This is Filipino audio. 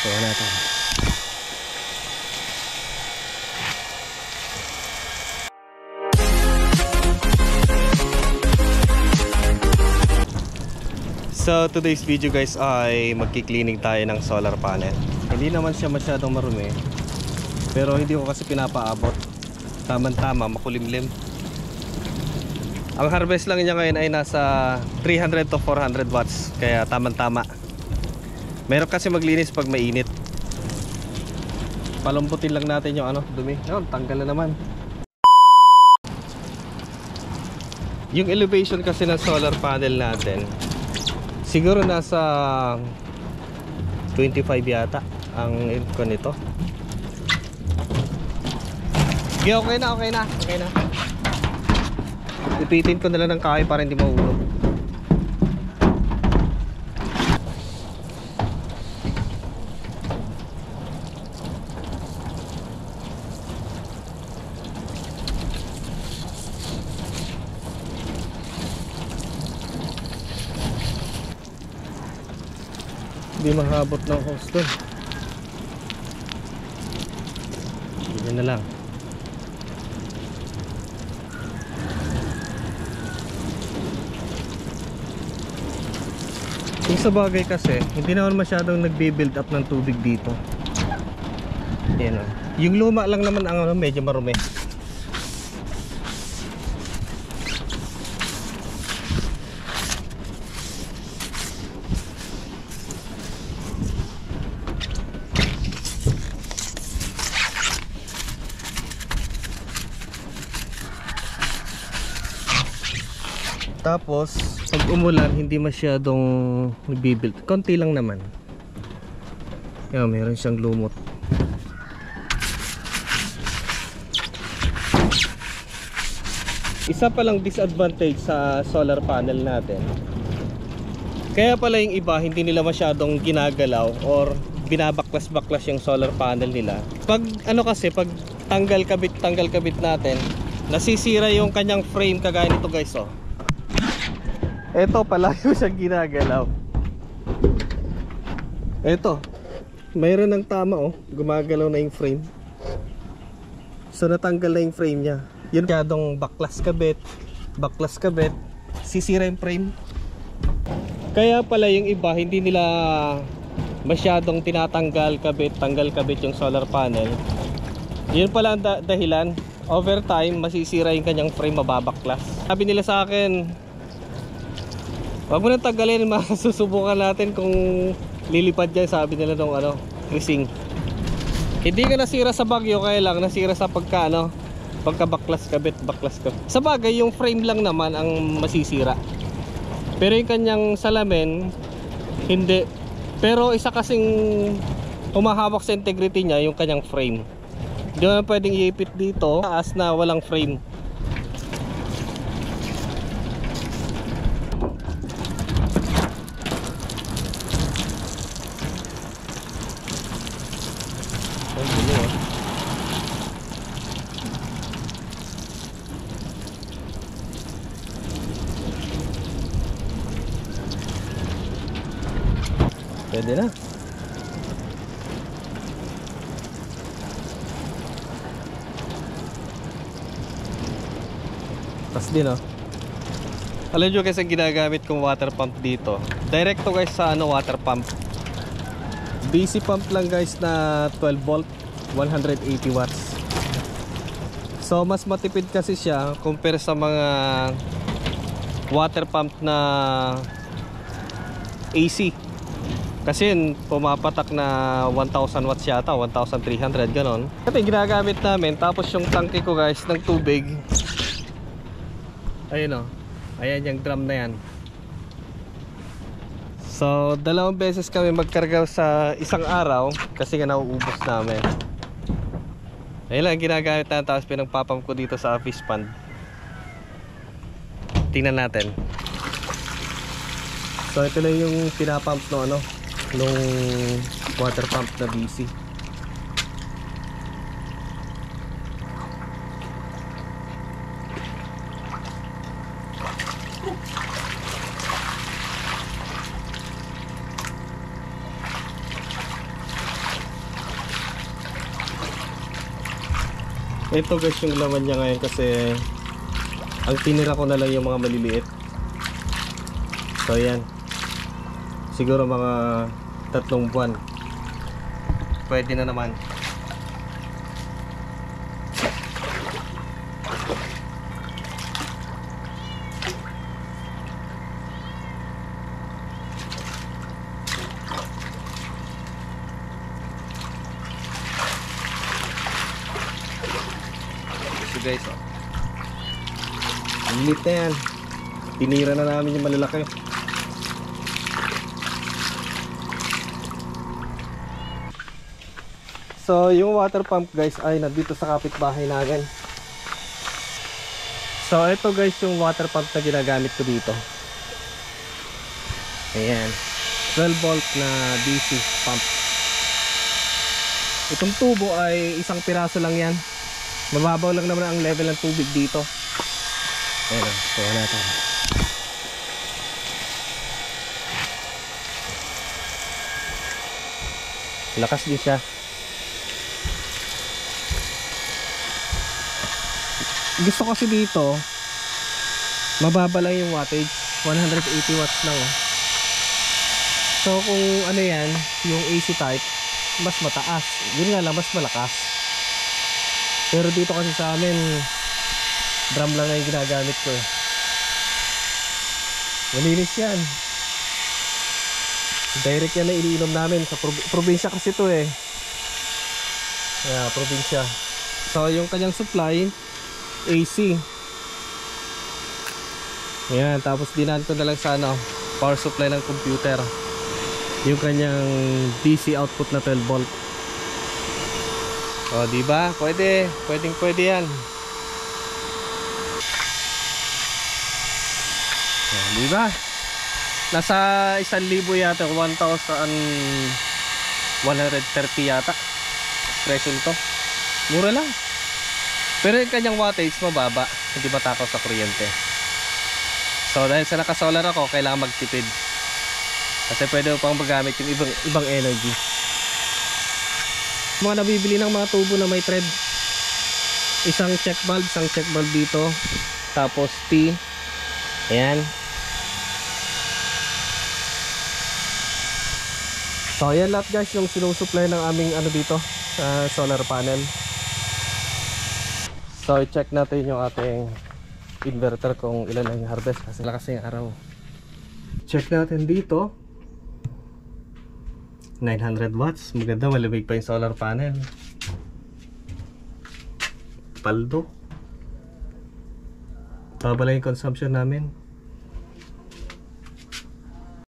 Kaya natin. So today's video guys ay magki-cleaning tayo ng solar panel. Hindi naman siya masyadong marumi, pero hindi ko kasi pinapaabot. Tama-tama, makulimlim. Ang harvest lang niya ngayon ay nasa 300 to 400 watts. Kaya tama-tama. Meron kasi maglinis pag mainit. Palambutin lang natin yung dumi. Ayun, tanggal na naman. Yung elevation kasi ng solar panel natin, siguro nasa 25 yata ang incon nito. Okay na. Ipitin ko na lang ng kahoy para hindi mahulog. Hindi mahabot ng hose dun. Ganyan na lang. Yung sa bagay kasi hindi naman masyadong nagbe-build up ng tubig dito. Yan o. Yung luma lang naman ang medyo marumi. Tapos pag umulan hindi masyadong nagbi-build. Konti lang naman. Yan, meron siyang lumot. Isa palang disadvantage sa solar panel natin, kaya pala yung iba hindi nila masyadong ginagalaw or binabaklas-baklas yung solar panel nila. Pag kasi pag tanggal kabit natin, nasisira yung kanyang frame kagaya nito guys oh. Ito pala yung siyang ginagalaw. Ito, mayroon ng tama oh, gumagalaw na yung frame. So natanggal na yung frame niya. Yun masyadong baklas kabit, sisira yung frame. Kaya pala yung iba hindi nila masyadong tinatanggal kabit yung solar panel. Yun pala ang dahilan. Over time masisira yung kanyang frame, mababaklas. Sabi nila sa akin, wag mo nang tagalin, masusubukan natin kung lilipad dyan, sabi nila nung crising. Hindi ka nasira sa bagyo, kaya lang nasira sa pagkabaklas kabit. Sa bagay yung frame lang naman ang masisira, pero yung kanyang salamin hindi. Pero isa kasing humahawak sa integrity niya yung kanyang frame. Hindi mo pwedeng iipit dito taas na walang frame. Pwede na. Tas din oh. Alam nyo guys, ang ginagamit kong water pump dito, direct to guys sa water pump. DC pump lang guys na 12 volt, 180 watts. So mas matipid kasi siya compare sa mga water pump na AC. Kasi pumapatak na 1000 watts yata, 1300 ganon. Ito yung ginagamit namin. Tapos yung tangke ko guys ng tubig, ayun o, ayan yung drum na yan. So dalawang beses kami magkarga sa isang araw kasi nga nauubos namin. Ayun lang ginagamit natin. Tapos pinagpapump ko dito sa fish pond. Tingnan natin. So ito lang yung pinapump no nung water pump na BC. Ito guys yung laman niya ngayon kasi ang tinira ko na lang yung mga maliliit. So yan, siguro mga 3 buwan pwede na naman. Guys, oh. Ang lit na yan. Tinira na namin yung malalaki. So yung water pump guys ay nandito sa kapitbahay namin. So ito guys yung water pump na ginagamit ko dito. Ayan, 12 volt na DC pump. Itong tubo ay isang piraso lang yan. Mababaw lang naman ang level ng tubig dito. Ayan o, kuha natin. Lakas din siya. Gusto kasi dito mababa lang yung wattage, 180 watts lang oh. So kung ano yan, yung AC type, mas mataas. Yun nga lang, mas malakas. Pero dito kasi sa amin drum lang na yung ginagamit ko eh. Malinis yan. Direct yan na iniinom namin. Sa probinsya kasi ito eh. Yeah, probinsya. So yung kanyang supply AC. Ayan, tapos dinan ko na lang sa ano, power supply ng computer. Yung kanyang DC output na 12 volt. O, diba? Pwede. Pwede yan. O, diba? Nasa 1,000 yata, 1,130 yata. Presyo nito. Mura lang. Pero yung kanyang wattage mababa. Hindi matakaw sa kuryente. So, dahil sa naka-solar ako, kailangan magtipid. Kasi pwede pang magamit yung ibang energy. Mga nabibili ng mga tubo na may thread, isang check valve dito, tapos T. Ayan. So ayan lahat guys yung sinusupply ng aming ano dito, solar panel. So i-check natin yung ating inverter kung ilan ang harvest kasi lakas yung araw. Check natin dito, 900 watts. Maganda, malamig pa yung solar panel. Paldo. Babala yung consumption namin.